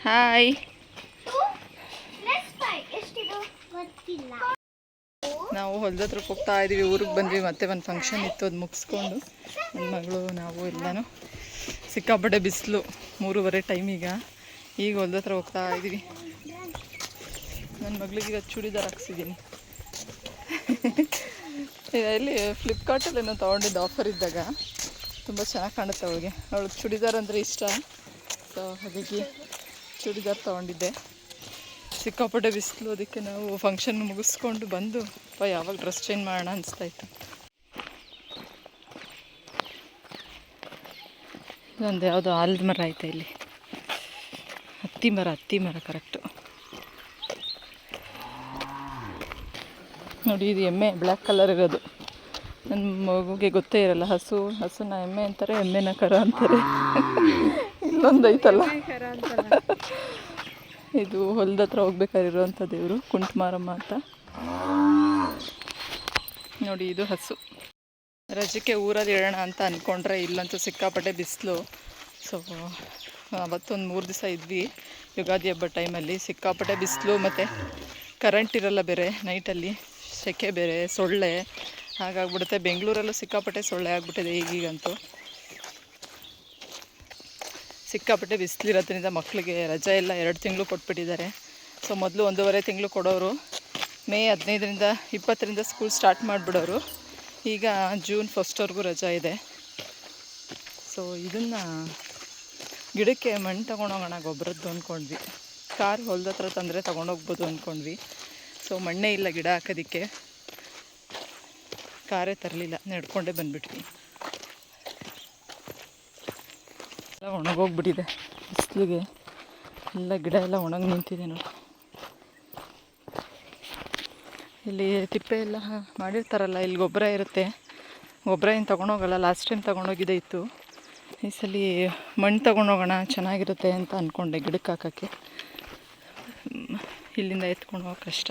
Hi. ನಾವು ಹೊಲದ ಹತ್ರಕ್ಕೆ ಹೋಗ್ತಾ ಇದ್ದೀವಿ. ಊರಿಗೆ ಬಂದ್ವಿ, ಮತ್ತೆ ಒಂದು ಫಂಕ್ಷನ್ ಇತ್ತು, ಅದು ಮುಗಿಸ್ಕೊಂಡು ನನ್ನ ಮಗಳು ನಾವು ಎಲ್ಲನೂ. ಸಿಕ್ಕಾಪಟ್ಟೆ ಬಿಸಿಲು, 3:30 ಟೈಮ್ ಈಗ ಹೊಲದ ಹತ್ರ ಹೋಗ್ತಾ ಇದ್ದೀವಿ. ನನ್ನ ಮಗಳಿಗೆ ಈಗ ಚೂಡಿದಾರ್ ಹಾಕ್ಸಿದ್ದೀನಿ. ಇಲ್ಲಿ ಫ್ಲಿಪ್ಕಾರ್ಟಲ್ಲಿ ಏನೋ ತೊಗೊಂಡಿದ್ದು ಆಫರ್ ಇದ್ದಾಗ, ತುಂಬ ಚೆನ್ನಾಗಿ ಕಾಣುತ್ತೆ ಅವಳಿಗೆ. ಅವಳಿಗೆ ಚೂಡಿದಾರ್ ಅಂದರೆ ಇಷ್ಟ, ಸೊ ಹಾಗಾಗಿ ಚೂಡಿದಾರ್ ತೊಗೊಂಡಿದ್ದೆ. ಸಿಕ್ಕಾಪಟ್ಟೆ ಬಿಸಿಲು, ಅದಕ್ಕೆ ನಾವು ಫಂಕ್ಷನ್ ಮುಗಿಸ್ಕೊಂಡು ಬಂದು ಯಾವಾಗ ಡ್ರೆಸ್ ಚೇಂಜ್ ಮಾಡೋಣ ಅನಿಸ್ತಾಯಿತ್ತು. ಇದೊಂದು ಯಾವುದೋ ಆಲದ ಮರ ಐತೆ ಇಲ್ಲಿ, ಹತ್ತಿ ಮರ ಕರೆಕ್ಟು. ನೋಡಿ, ಇದು ಎಮ್ಮೆ, ಬ್ಲ್ಯಾಕ್ ಕಲರ್ ಇರೋದು. ನನ್ನ ಮಗುಗೆ ಗೊತ್ತೇ ಇರಲ್ಲ, ಹಸುನ ಎಮ್ಮೆ ಅಂತಾರೆ, ಎಮ್ಮೆನ ಕರ ಅಂತಾರೆ. ಇಲ್ಲೊಂದು ಐತಲ್ಲ, ಇದು ಹೊಲದ ಹತ್ರ ಹೋಗ್ಬೇಕಾಗಿರುವಂಥ ದೇವರು, ಕುಂಟಮಾರಮ್ಮ ಅಂತ. ನೋಡಿ, ಇದು ಹಸು. ರಜಕ್ಕೆ ಊರಲ್ಲಿ ಇಡೋಣ ಅಂತ ಅಂದ್ಕೊಂಡ್ರೆ ಇಲ್ಲಂತೂ ಸಿಕ್ಕಾಪಟ್ಟೆ ಬಿಸಿಲು. ಸೊ ಅವತ್ತೊಂದು 3 ದಿವಸ ಇದ್ವಿ ಯುಗಾದಿ ಹಬ್ಬದ ಟೈಮಲ್ಲಿ. ಸಿಕ್ಕಾಪಟ್ಟೆ ಬಿಸಿಲು, ಮತ್ತು ಕರೆಂಟ್ ಇರಲ್ಲ ಬೇರೆ ನೈಟಲ್ಲಿ, ಸೆಕೆ ಬೇರೆ, ಸೊಳ್ಳೆ ಹಾಗಾಗ್ಬಿಡುತ್ತೆ. ಬೆಂಗಳೂರಲ್ಲೂ ಸಿಕ್ಕಾಪಟ್ಟೆ ಸೊಳ್ಳೆ ಆಗಿಬಿಟ್ಟಿದೆ ಈಗೀಗಂತೂ. ಸಿಕ್ಕಾಪಟ್ಟೆ ಬಿಸಿಲಿರೋದ್ರಿಂದ ಮಕ್ಕಳಿಗೆ ರಜೆ ಎಲ್ಲ 2 ತಿಂಗಳು ಕೊಟ್ಬಿಟ್ಟಿದ್ದಾರೆ. ಸೊ ಮೊದಲು 1.5 ತಿಂಗಳು ಕೊಡೋರು, ಮೇ 15ರಿಂದ 20ರಿಂದ ಸ್ಕೂಲ್ ಸ್ಟಾರ್ಟ್ ಮಾಡಿಬಿಡೋರು. ಈಗ ಜೂನ್ 1 ರಜಾ ಇದೆ. ಸೊ ಇದನ್ನು ಗಿಡಕ್ಕೆ ಮಣ್ಣು ತೊಗೊಂಡೋಗೋಣ ಗೊಬ್ಬರದ್ದು ಅಂದ್ಕೊಂಡ್ವಿ. ಕಾರ್ ಹೊಲದ ಹತ್ರ ತಂದರೆ ತೊಗೊಂಡೋಗ್ಬೋದು ಅಂದ್ಕೊಂಡ್ವಿ. ಸೊ ಮಣ್ಣೇ ಇಲ್ಲ ಗಿಡ ಹಾಕೋದಕ್ಕೆ, ಕಾರೇ ತರಲಿಲ್ಲ, ನಡ್ಕೊಂಡೇ ಬಂದುಬಿಟ್ವಿ. ಎಲ್ಲ ಒಣಗೋಗ್ಬಿಟ್ಟಿದೆ ಬಿಸಿಲಿಗೆ, ಎಲ್ಲ ಗಿಡ ಎಲ್ಲ ಒಣಗಿ ನಿಂತಿದೆ ನೋಡಿ. ಇಲ್ಲಿ ತಿಪ್ಪೆ ಎಲ್ಲ ಮಾಡಿರ್ತಾರಲ್ಲ, ಇಲ್ಲಿ ಗೊಬ್ಬರ ಇರುತ್ತೆ. ಗೊಬ್ಬರ ಏನು ತೊಗೊಂಡೋಗಲ್ಲ, ಲಾಸ್ಟ್ ಟೈಮ್ ತೊಗೊಂಡೋಗಿದ್ದೇ ಇತ್ತು. ಈ ಸಲ ಮಣ್ಣು ತೊಗೊಂಡೋಗೋಣ, ಚೆನ್ನಾಗಿರುತ್ತೆ ಅಂತ ಅಂದ್ಕೊಂಡೆ ಗಿಡಕ್ಕೆ ಹಾಕೋಕ್ಕೆ. ಇಲ್ಲಿಂದ ಎತ್ಕೊಂಡು ಹೋಗೋಕೆ ಕಷ್ಟ.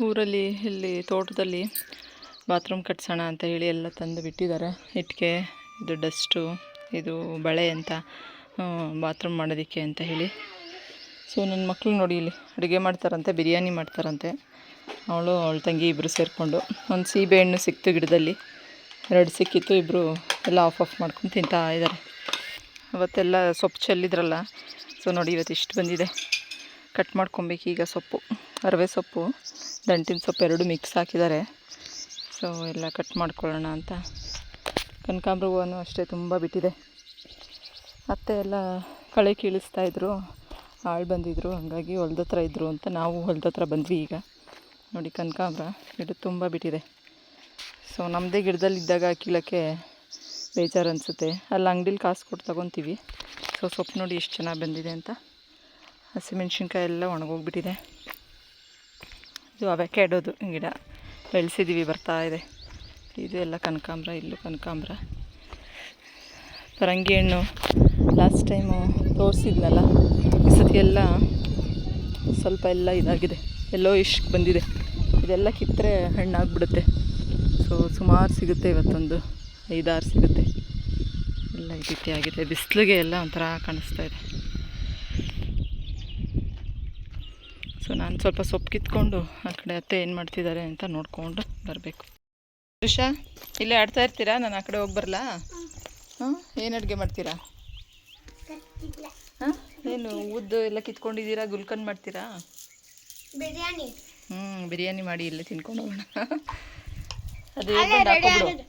ಊರಲ್ಲಿ ಇಲ್ಲಿ ತೋಟದಲ್ಲಿ ಬಾತ್ರೂಮ್ ಕಟ್ಸೋಣ ಅಂತ ಹೇಳಿ ಎಲ್ಲ ತಂದು ಬಿಟ್ಟಿದ್ದಾರೆ. ಇಟ್ಟಿಗೆ, ಇದು ಡಸ್ಟು, ಇದು ಬಳೆ ಅಂತ ಬಾತ್ರೂಮ್ ಮಾಡೋದಕ್ಕೆ ಅಂತ ಹೇಳಿ. ಸೊ ನನ್ನ ಮಕ್ಕಳು ನೋಡಿ, ಇಲ್ಲಿ ಅಡುಗೆ ಮಾಡ್ತಾರಂತೆ, ಬಿರಿಯಾನಿ ಮಾಡ್ತಾರಂತೆ. ಅವಳ ತಂಗಿ ಇಬ್ಬರು ಸೇರಿಕೊಂಡು. ಒಂದು ಸೀಬೆ ಹಣ್ಣು ಸಿಕ್ತು ಗಿಡದಲ್ಲಿ, 2 ಸಿಕ್ಕಿತ್ತು. ಇಬ್ಬರು ಎಲ್ಲ ಆಫ್ ಮಾಡ್ಕೊಂಡು ತಿಂತಾ ಇದ್ದಾರೆ. ಅವತ್ತೆಲ್ಲ ಸೊಪ್ಪು ಚೆಲ್ಲಿದ್ರಲ್ಲ, ಸೊ ನೋಡಿ ಇವತ್ತು ಇಷ್ಟು ಬಂದಿದೆ. ಕಟ್ ಮಾಡ್ಕೊಬೇಕು ಈಗ. ಸೊಪ್ಪು, ಅರವೆ ಸೊಪ್ಪು, ದಂಟಿನ ಸೊಪ್ಪು 2 ಮಿಕ್ಸ್ ಹಾಕಿದ್ದಾರೆ. ಸೊ ಎಲ್ಲ ಕಟ್ ಮಾಡ್ಕೊಳ್ಳೋಣ ಅಂತ. ಕನಕಾಂಬರ ಹೂವು ಅಷ್ಟೇ ತುಂಬ ಬಿಟ್ಟಿದೆ. ಅತ್ತೆ ಎಲ್ಲ ಕಳೆ ಕೀಳಿಸ್ತಾಯಿದ್ರು, ಆಳು ಬಂದಿದ್ದರು, ಹಾಗಾಗಿ ಹೊಲ್ದ ಹತ್ರ ಇದ್ದರು ಅಂತ ನಾವು ಹೊಲ್ದ ಹತ್ರ ಬಂದ್ವಿ. ಈಗ ನೋಡಿ ಕನಕಾಂಬರ ಗಿಡ ತುಂಬ ಬಿಟ್ಟಿದೆ. ಸೊ ನಮ್ಮದೇ ಗಿಡದಲ್ಲಿದ್ದಾಗ ಕೀಳೋಕ್ಕೆ ಬೇಜಾರು ಅನಿಸುತ್ತೆ. ಅಲ್ಲಿ ಅಂಗಡೀಲಿ ಕಾಸು ಕೊಟ್ಟು ತೊಗೊತೀವಿ. ಸೊ ಸೊಪ್ಪು ನೋಡಿ ಎಷ್ಟು ಚೆನ್ನಾಗಿ ಬಂದಿದೆ ಅಂತ. ಹಸಿಮೆಣ್ಸಿನ್ಕಾಯಿ ಎಲ್ಲ ಒಣಗೋಗ್ಬಿಟ್ಟಿದೆ. ಇದು ಅವಕ್ಯಾಡೋದು ಗಿಡ ಬೆಳೆಸಿದ್ದೀವಿ, ಬರ್ತಾ ಇದೆ. ಇದು ಎಲ್ಲ ಕನಕಾಂಬರ, ಇಲ್ಲೂ ಕನಕಾಂಬರ. ಪರಂಗಿ ಹಣ್ಣು ಲಾಸ್ಟ್ ಟೈಮು ತೋರಿಸಿದ್ನಲ್ಲ, ಈ ಸತಿ ಎಲ್ಲ ಸ್ವಲ್ಪ ಎಲ್ಲ ಇದಾಗಿದೆ, ಎಲ್ಲೋ ಇಷ್ಟು ಬಂದಿದೆ. ಇದೆಲ್ಲ ಕಿತ್ತರೆ ಹಣ್ಣಾಗ್ಬಿಡುತ್ತೆ. ಸೊ ಸುಮಾರು ಸಿಗುತ್ತೆ, ಇವತ್ತೊಂದು 5-6 ಸಿಗುತ್ತೆ. ಎಲ್ಲ ಈ ರೀತಿ ಆಗಿದೆ. ಬಿಸಿಲಿಗೆ ಎಲ್ಲ ಒಂಥರ ಕಾಣಿಸ್ತಾ ಇದೆ. ಸೊ ನಾನು ಸ್ವಲ್ಪ ಸೊಪ್ಪು ಕಿತ್ಕೊಂಡು ಆ ಕಡೆ ಅತ್ತೆ ಏನು ಮಾಡ್ತಿದ್ದಾರೆ ಅಂತ ನೋಡಿಕೊಂಡು ಬರಬೇಕು. ಋಷಾ, ಇಲ್ಲೇ ಆಡ್ತಾ ಇರ್ತೀರಾ? ನಾನು ಆ ಕಡೆ ಹೋಗಿ ಬರಲಾ? ಹಾಂ, ಏನು ಅಡುಗೆ ಮಾಡ್ತೀರಾ? ಹಾಂ, ಏನು ಉದ್ದು ಎಲ್ಲ ಕಿತ್ಕೊಂಡಿದ್ದೀರಾ, ಗುಲ್ಕನ್ ಮಾಡ್ತೀರಾ? ಬಿರಿಯಾನಿ. ಬಿರಿಯಾನಿ ಮಾಡಿ ಇಲ್ಲೇ ತಿನ್ಕೊಂಡು ಹೋಗೋಣ. ಅದು ಹಾಕೋಬಿಡು.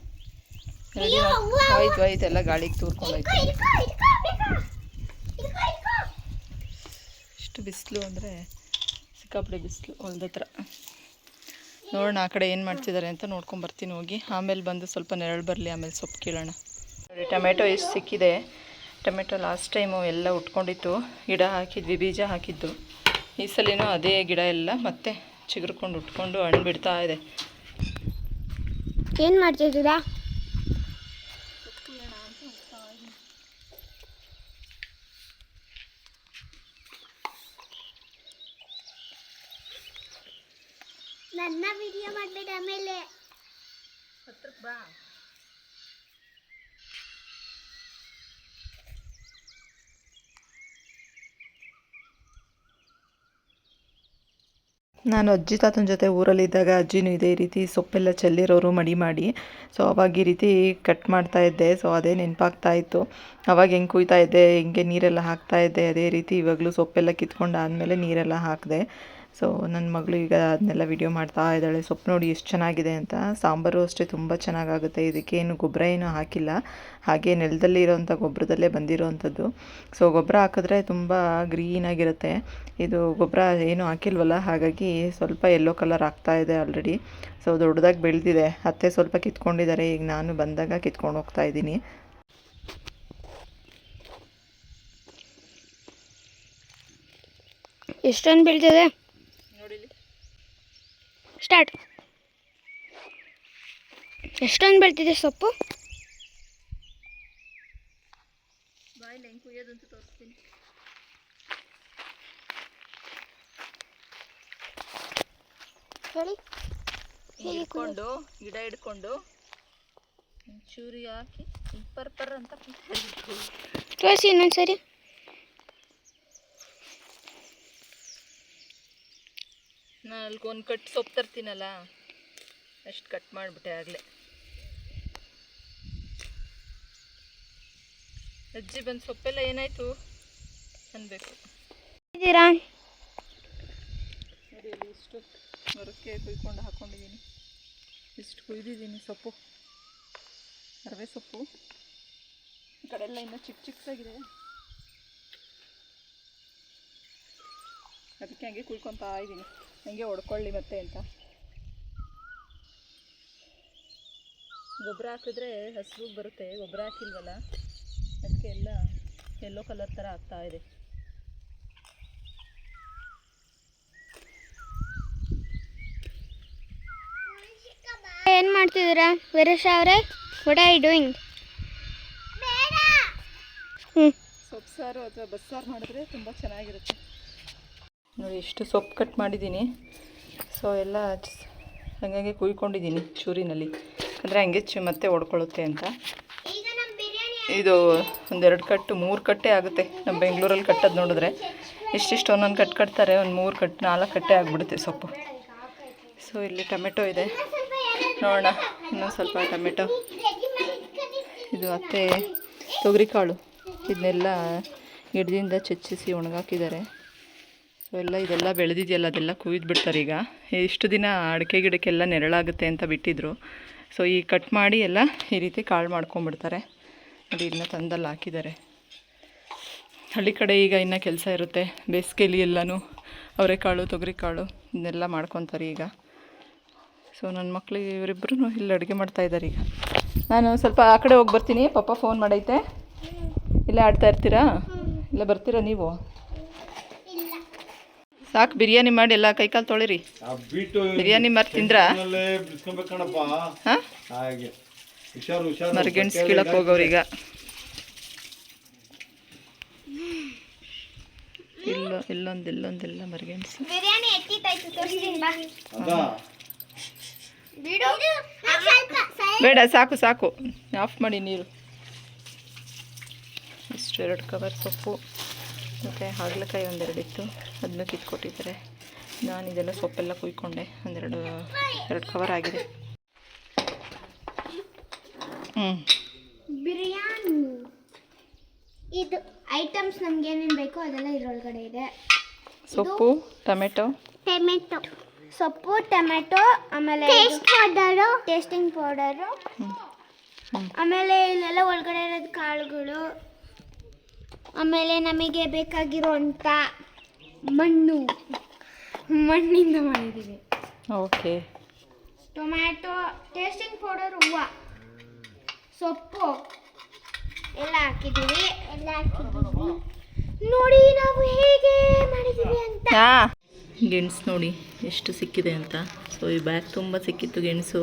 ಆಯ್ತು ಎಲ್ಲ ಗಾಳಿಗೆ ತೂರ್ಕೊಂಡೋಯ್ತು. ಇಷ್ಟು ಬಿಸಿಲು ಅಂದರೆ ಸಿಕ್ಕಾಪಟ್ಟೆ ಬಿಸಿಲು ಹೊಲ್ದ ಹತ್ರ. ನೋಡೋಣ ಆ ಕಡೆ ಏನು ಮಾಡ್ತಿದ್ದಾರೆ ಅಂತ ನೋಡ್ಕೊಂಬರ್ತೀನಿ ಹೋಗಿ. ಆಮೇಲೆ ಬಂದು ಸ್ವಲ್ಪ ನೆರಳು ಬರಲಿ, ಆಮೇಲೆ ಸೊಪ್ಪು ಕೀಳೋಣ. ನೋಡಿ ಟೊಮೆಟೊ ಎಷ್ಟು ಸಿಕ್ಕಿದೆ. ಟೊಮೆಟೊ ಲಾಸ್ಟ್ ಟೈಮು ಎಲ್ಲ ಉಟ್ಕೊಂಡಿತ್ತು, ಗಿಡ ಹಾಕಿದ್ವಿ, ಬೀಜ ಹಾಕಿದ್ದು. ಈ ಸಲಿನೂ ಅದೇ ಗಿಡ ಎಲ್ಲ ಮತ್ತೆ ಚಿಗುರ್ಕೊಂಡು ಉಟ್ಕೊಂಡು ಹಣ್ಣು ಬಿಡ್ತಾ ಇದೆ. ಏನು ಮಾಡ್ತಿದ್ದೀರಾ? ನನ್ನ ವಿಡಿಯೋ ಮಾಡಬೇಡ, ಆಮೇಲೆ ಹತ್ರಕ್ಕೆ ಬಾ. ನಾನು ಅಜ್ಜಿ ತಾತನ ಜೊತೆ ಊರಲ್ಲಿದ್ದಾಗ ಅಜ್ಜಿನೂ ಇದೇ ರೀತಿ ಸೊಪ್ಪೆಲ್ಲ ಚೆಲ್ಲಿರೋರು ಮಡಿ ಮಾಡಿ. ಸೊ ಅವಾಗ ಈ ರೀತಿ ಕಟ್ ಮಾಡ್ತಾ ಇದ್ದೆ. ಸೊ ಅದೇ ನೆನಪಾಗ್ತಾ ಇತ್ತು. ಅವಾಗ ಹೆಂಗೆ ಕುಯ್ತಾ ಇದ್ದೆ, ಹಿಂಗೆ ನೀರೆಲ್ಲ ಹಾಕ್ತಾ ಇದ್ದೆ, ಅದೇ ರೀತಿ ಇವಾಗಲೂ ಸೊಪ್ಪೆಲ್ಲ ಕಿತ್ಕೊಂಡು ಆದಮೇಲೆ ನೀರೆಲ್ಲ ಹಾಕಿದೆ. ಸೊ ನನ್ನ ಮಗಳು ಈಗ ಅದನ್ನೆಲ್ಲ ವಿಡಿಯೋ ಮಾಡ್ತಾ ಇದ್ದಾಳೆ. ಸೊಪ್ಪು ನೋಡಿ ಎಷ್ಟು ಚೆನ್ನಾಗಿದೆ ಅಂತ. ಸಾಂಬಾರು ಅಷ್ಟೇ ತುಂಬ ಚೆನ್ನಾಗಾಗುತ್ತೆ. ಇದಕ್ಕೇನು ಗೊಬ್ಬರ ಏನೂ ಹಾಕಿಲ್ಲ, ಹಾಗೆ ನೆಲದಲ್ಲಿ ಇರೋವಂಥ ಗೊಬ್ಬರದಲ್ಲೇ ಬಂದಿರೋವಂಥದ್ದು. ಸೊ ಗೊಬ್ಬರ ಹಾಕಿದ್ರೆ ತುಂಬ ಗ್ರೀನಾಗಿರುತ್ತೆ. ಇದು ಗೊಬ್ಬರ ಏನೂ ಹಾಕಿಲ್ವಲ್ಲ, ಹಾಗಾಗಿ ಸ್ವಲ್ಪ ಯೆಲ್ಲೋ ಕಲರ್ ಆಗ್ತಾ ಇದೆ ಆಲ್ರೆಡಿ. ಸೊ ದೊಡ್ಡದಾಗಿ ಬೆಳೆದಿದೆ. ಅತ್ತೆ ಸ್ವಲ್ಪ ಕಿತ್ಕೊಂಡಿದ್ದಾರೆ. ಈಗ ನಾನು ಬಂದಾಗ ಕಿತ್ಕೊಂಡು ಹೋಗ್ತಾ ಇದ್ದೀನಿ. ಎಷ್ಟೊಂದು ಬೆಳೆದಿದೆ ನೋಡಿ, ಸ್ಟಾರ್ಟ್. ಎಷ್ಟೊಂದು ಬೆಳ್ತಿದೆ ಸೊಪ್ಪು. ಬಾಯಲ್ಲಿ ಹೆಂಗೆ ಕುಯ್ಯೋದಂತ ತೋರಿಸ್ತೀನಿ. ಹೇಳಿ. ಹಿಡ್ಕೊಂಡು ಗಿಡ ಹಿಡ್ಕೊಂಡು ಚೂರಿ ಹಾಕಿ ಪರ್ ಅಂತ ತೋರಿಸಿ ಇನ್ನೊಂದ್ಸರಿ. ನಾನು ಒಂದು ಕಟ್ ಸೊಪ್ಪು ತರ್ತೀನಲ್ಲ, ಅಷ್ಟು ಕಟ್ ಮಾಡಿಬಿಟ್ಟೆ ಆಗಲೇ. ಅಜ್ಜಿ ಬಂದು ಸೊಪ್ಪೆಲ್ಲ ಏನಾಯಿತು ಅನ್ಬೇಕು. ಇದ್ದೀರಾ ನೋಡಿ, ಅಲ್ಲಿ ಇಷ್ಟು ಮರಕ್ಕೆ ಕುಯ್ಕೊಂಡು ಹಾಕ್ಕೊಂಡಿದ್ದೀನಿ. ಇಷ್ಟು ಕುಯ್ದಿದ್ದೀನಿ ಸೊಪ್ಪು, ಅರವೆ ಸೊಪ್ಪು. ಈ ಕಡೆ ಎಲ್ಲ ಇನ್ನೂ ಚಿಕ್ಕದಾಗಿದೆ, ಅದಕ್ಕೆ ಹಂಗೆ ಕುಯ್ಕೊತಾ ಇದ್ದೀನಿ, ಹಂಗೆ ಹೊಡ್ಕೊಳ್ಳಿ ಮತ್ತೆ ಅಂತ. ಗೊಬ್ಬರ ಹಾಕಿದ್ರೆ ಹಸಿರು ಬರುತ್ತೆ, ಗೊಬ್ಬರ ಹಾಕಿಲ್ವಲ್ಲ ಅದಕ್ಕೆ ಎಲ್ಲ ಯೆಲ್ಲೋ ಕಲರ್ ಥರ ಆಗ್ತಾ ಇದೆ. ಏನು ಮಾಡ್ತಿದ್ದೀರಾ ವೀರೇಶ್ ಅವರೇ? What are you doing? ಸೊಪ್ಪು ಸಾರು ಅಥವಾ ಬಸ್ಸಾರು ಮಾಡಿದ್ರೆ ತುಂಬ ಚೆನ್ನಾಗಿರುತ್ತೆ. ನೋಡಿ, ಎಷ್ಟು ಸೊಪ್ಪು ಕಟ್ ಮಾಡಿದ್ದೀನಿ. ಸೊ ಎಲ್ಲ ಹಾಗಾಗಿ ಕುಯ್ಕೊಂಡಿದ್ದೀನಿ ಚೂರಿನಲ್ಲಿ, ಅಂದರೆ ಹಂಗೆ ಮತ್ತೆ ಹೊಡ್ಕೊಳ್ಳುತ್ತೆ ಅಂತ. ಇದು ಒಂದೆರಡು ಕಟ್ಟು 3 ಕಟ್ಟೆ ಆಗುತ್ತೆ. ನಮ್ಮ ಬೆಂಗಳೂರಲ್ಲಿ ಕಟ್ಟೋದು ನೋಡಿದ್ರೆ ಇಷ್ಟಿಷ್ಟು ಒಂದೊಂದು ಕಟ್ಟು ಕಟ್ತಾರೆ, ಒಂದು 3 ಕಟ್ಟು 4 ಕಟ್ಟೆ ಆಗಿಬಿಡುತ್ತೆ ಸೊಪ್ಪು. ಸೊ ಇಲ್ಲಿ ಟೊಮೆಟೊ ಇದೆ, ನೋಡೋಣ ಇನ್ನೊಂದು ಸ್ವಲ್ಪ ಟೊಮೆಟೊ. ಇದು ಅತ್ತೆ ತೊಗರಿಕಾಳು, ಇದನ್ನೆಲ್ಲ ಗಿಡದಿಂದ ಚೆಚ್ಚಿಸಿ ಒಣಗಾಕಿದ್ದಾರೆ. ಸೊ ಎಲ್ಲ ಇದೆಲ್ಲ ಬೆಳೆದಿದೆಯಲ್ಲ ಅದೆಲ್ಲ ಕುಯ್ದು ಬಿಡ್ತಾರೆ. ಈಗ ಇಷ್ಟು ದಿನ ಅಡಿಕೆ ಗಿಡಕ್ಕೆಲ್ಲ ನೆರಳಾಗುತ್ತೆ ಅಂತ ಬಿಟ್ಟಿದ್ರು. ಸೊ ಈ ಕಟ್ ಮಾಡಿ ಎಲ್ಲ ಈ ರೀತಿ ಕಾಳು ಮಾಡ್ಕೊಂಬಿಡ್ತಾರೆ. ನೋಡಿ, ಇದನ್ನ ತಂದಲ್ಲಿ ಹಾಕಿದ್ದಾರೆ. ಹಳ್ಳಿ ಕಡೆ ಈಗ ಇನ್ನೂ ಕೆಲಸ ಇರುತ್ತೆ, ಬೇಸಿಗೆಯಲ್ಲಿ ಎಲ್ಲನೂ ಅವರೆಕಾಳು ತೊಗರಿಕಾಳು ಇದನ್ನೆಲ್ಲ ಮಾಡ್ಕೊತಾರೆ ಈಗ. ಸೊ ನನ್ನ ಮಕ್ಕಳಿಗೆ ಇವರಿಬ್ಬರೂ ಇಲ್ಲಿ ಅಡುಗೆ ಮಾಡ್ತಾಯಿದ್ದಾರೆ. ಈಗ ನಾನು ಸ್ವಲ್ಪ ಆ ಕಡೆ ಹೋಗಿ ಬರ್ತೀನಿ, ಪಪ್ಪ ಫೋನ್ ಮಾಡೈತೆ. ಇಲ್ಲೇ ಆಡ್ತಾ ಇರ್ತೀರಾ? ಇಲ್ಲ ಬರ್ತೀರಾ ನೀವು? ಸಾಕು, ಬಿರಿಯಾನಿ ಮಾಡಿ ಎಲ್ಲ ಕೈಕಾಲು ತೊಳಿರಿ. ಬಿರಿಯಾನಿ ಮಾಡಿ ತಿಂದ್ರಾ? ಹಾಂ, ಮರಗೆಣ್ಸು ಕೀಳಕ್ಕೆ ಹೋಗೋರೀಗ. ಇಲ್ಲೊಂದೆಲ್ಲ ಮರಗೆಣ್ಸು. ಬಿರಿಯಾನಿ ಎತ್ತಿತ್ತಾಯ್ತು, ತೋರಿಸ್ತೀನಿ ಬಾ. ಬೇಡ, ಸಾಕು ಸಾಕು, ಆಫ್ ಮಾಡಿ ನೀರು. ಇಷ್ಟು 2 ಕವರ್ ಸೊಪ್ಪು ಮತ್ತು ಹಾಗಲಕಾಯಿ ಒಂದೆರಡಿತ್ತು, ಅದನ್ನು ಕಿತ್ಕೊಟ್ಟಿದ್ದಾರೆ. ನಾನು ಇದೆಲ್ಲ ಸೊಪ್ಪೆಲ್ಲ ಕುಯ್ಕೊಂಡೆ, ಎರಡು ಕವರ್ ಆಗಿದೆ. ಬಿರಿಯಾನಿ ಇದು ಐಟಮ್ಸ್ ನಮ್ಗೆ ಏನೇನು ಬೇಕೋ ಅದೆಲ್ಲ ಇದರೊಳಗಡೆ ಇದೆ. ಸೊಪ್ಪು, ಟೊಮೆಟೊ, ಸೊಪ್ಪು, ಟೊಮೆಟೊ, ಆಮೇಲೆ ಟೇಸ್ಟಿಂಗ್ ಪೌಡರು, ಆಮೇಲೆ ಇಲ್ಲೆಲ್ಲ ಒಳಗಡೆ ಇರೋದು ಕಾಳುಗಳು, ಆಮೇಲೆ ನಮಗೆ ಬೇಕಾಗಿರೋಂಥ ಮಣ್ಣಿಂದ ಮಾಡಿದ್ದೀವಿ. ಓಕೆ. ಟೊಮ್ಯಾಟೊ, ಟೇಸ್ಟಿಂಗ್ ಪೌಡರ್, ಹೂವು, ಸೊಪ್ಪು ಎಲ್ಲ ಹಾಕಿದ್ದೀವಿ. ನೋಡಿ ನಾವು ಹೇಗೆ ಮಾಡಿದ್ದೀವಿ ಅಂತ. ಗೆಣಸು ನೋಡಿ ಎಷ್ಟು ಸಿಕ್ಕಿದೆ ಅಂತ. ಸೊ ಈ ಬ್ಯಾಗ್ ತುಂಬ ಸಿಕ್ಕಿತ್ತು ಗೆಣಸು.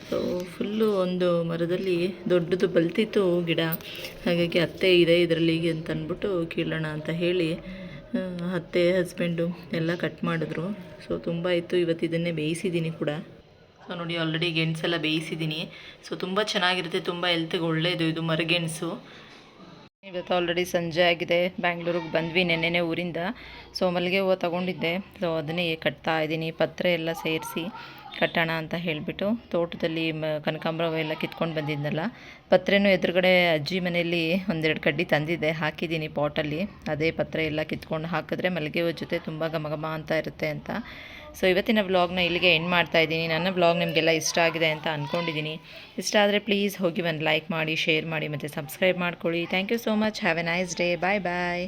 ಸೊ ಫುಲ್ಲು ಒಂದು ಮರದಲ್ಲಿ ದೊಡ್ಡದು ಬಲ್ತಿತ್ತು ಗಿಡ, ಹಾಗಾಗಿ ಅತ್ತೆ ಇದೆ ಇದರಲ್ಲಿ ಅಂತ ಅಂದ್ಬಿಟ್ಟು ಕೀಳೋಣ ಅಂತ ಹೇಳಿ ಅತ್ತೆ ಹಸ್ಬೆಂಡು ಎಲ್ಲ ಕಟ್ ಮಾಡಿದ್ರು. ಸೊ ತುಂಬ ಇತ್ತು. ಇವತ್ತು ಇದನ್ನೇ ಬೇಯಿಸಿದ್ದೀನಿ ಕೂಡ. ಸೊ ನೋಡಿ, ಆಲ್ರೆಡಿ ಗೆಣಸೆಲ್ಲ ಬೇಯಿಸಿದ್ದೀನಿ. ಸೊ ತುಂಬ ಚೆನ್ನಾಗಿರುತ್ತೆ, ತುಂಬ ಹೆಲ್ತಿಗೆ ಒಳ್ಳೆಯದು ಇದು ಮರಗೆಣಸು. ಇವತ್ತು ಆಲ್ರೆಡಿ ಸಂಜೆ ಆಗಿದೆ. ಬ್ಯಾಂಗ್ಳೂರಿಗೆ ಬಂದ್ವಿ ನೆನ್ನೆನೇ ಊರಿಂದ. ಸೊ ಮಲ್ಲಿಗೆ ಹೂವು ತೊಗೊಂಡಿದ್ದೆ. ಸೊ ಅದನ್ನೇ ಕಟ್ತಾ ಇದ್ದೀನಿ. ಪತ್ರೆ ಎಲ್ಲ ಸೇರಿಸಿ ಕಟ್ಟೋಣ ಅಂತ ಹೇಳಿಬಿಟ್ಟು ತೋಟದಲ್ಲಿ ಕನಕಾಂಬರ ಎಲ್ಲ ಕಿತ್ಕೊಂಡು ಬಂದಿದ್ನಲ್ಲ, ಪತ್ರೆನೂ ಎದುರುಗಡೆ ಅಜ್ಜಿ ಮನೆಯಲ್ಲಿ ಒಂದೆರಡು ಕಡ್ಡಿ ತಂದಿದ್ದೆ, ಹಾಕಿದ್ದೀನಿ ಪಾಟಲ್ಲಿ. ಅದೇ ಪತ್ರೆ ಎಲ್ಲ ಕಿತ್ಕೊಂಡು ಹಾಕಿದ್ರೆ ಮಲ್ಲಿಗೆ ಹೂವು ಜೊತೆ ತುಂಬ ಘಮ ಅಂತ ಇರುತ್ತೆ ಅಂತ. ಸೊ ಇವತ್ತಿನ ವ್ಲಾಗ್ನ ಇಲ್ಲಿಗೆ ಎಂಡ್ ಮಾಡ್ತಾ ಇದ್ದೀನಿ. ನನ್ನ ವ್ಲಾಗ್ ನಿಮಗೆಲ್ಲ ಇಷ್ಟ ಆಗಿದೆ ಅಂತ ಅಂದ್ಕೊಂಡಿದ್ದೀನಿ. ಇಷ್ಟ ಆದರೆ ಪ್ಲೀಸ್ ಹೋಗಿ ಒಂದು ಲೈಕ್ ಮಾಡಿ, ಶೇರ್ ಮಾಡಿ ಮತ್ತು ಸಬ್ಸ್ಕ್ರೈಬ್ ಮಾಡ್ಕೊಳ್ಳಿ. Thank you so much. Have a nice day. Bye bye.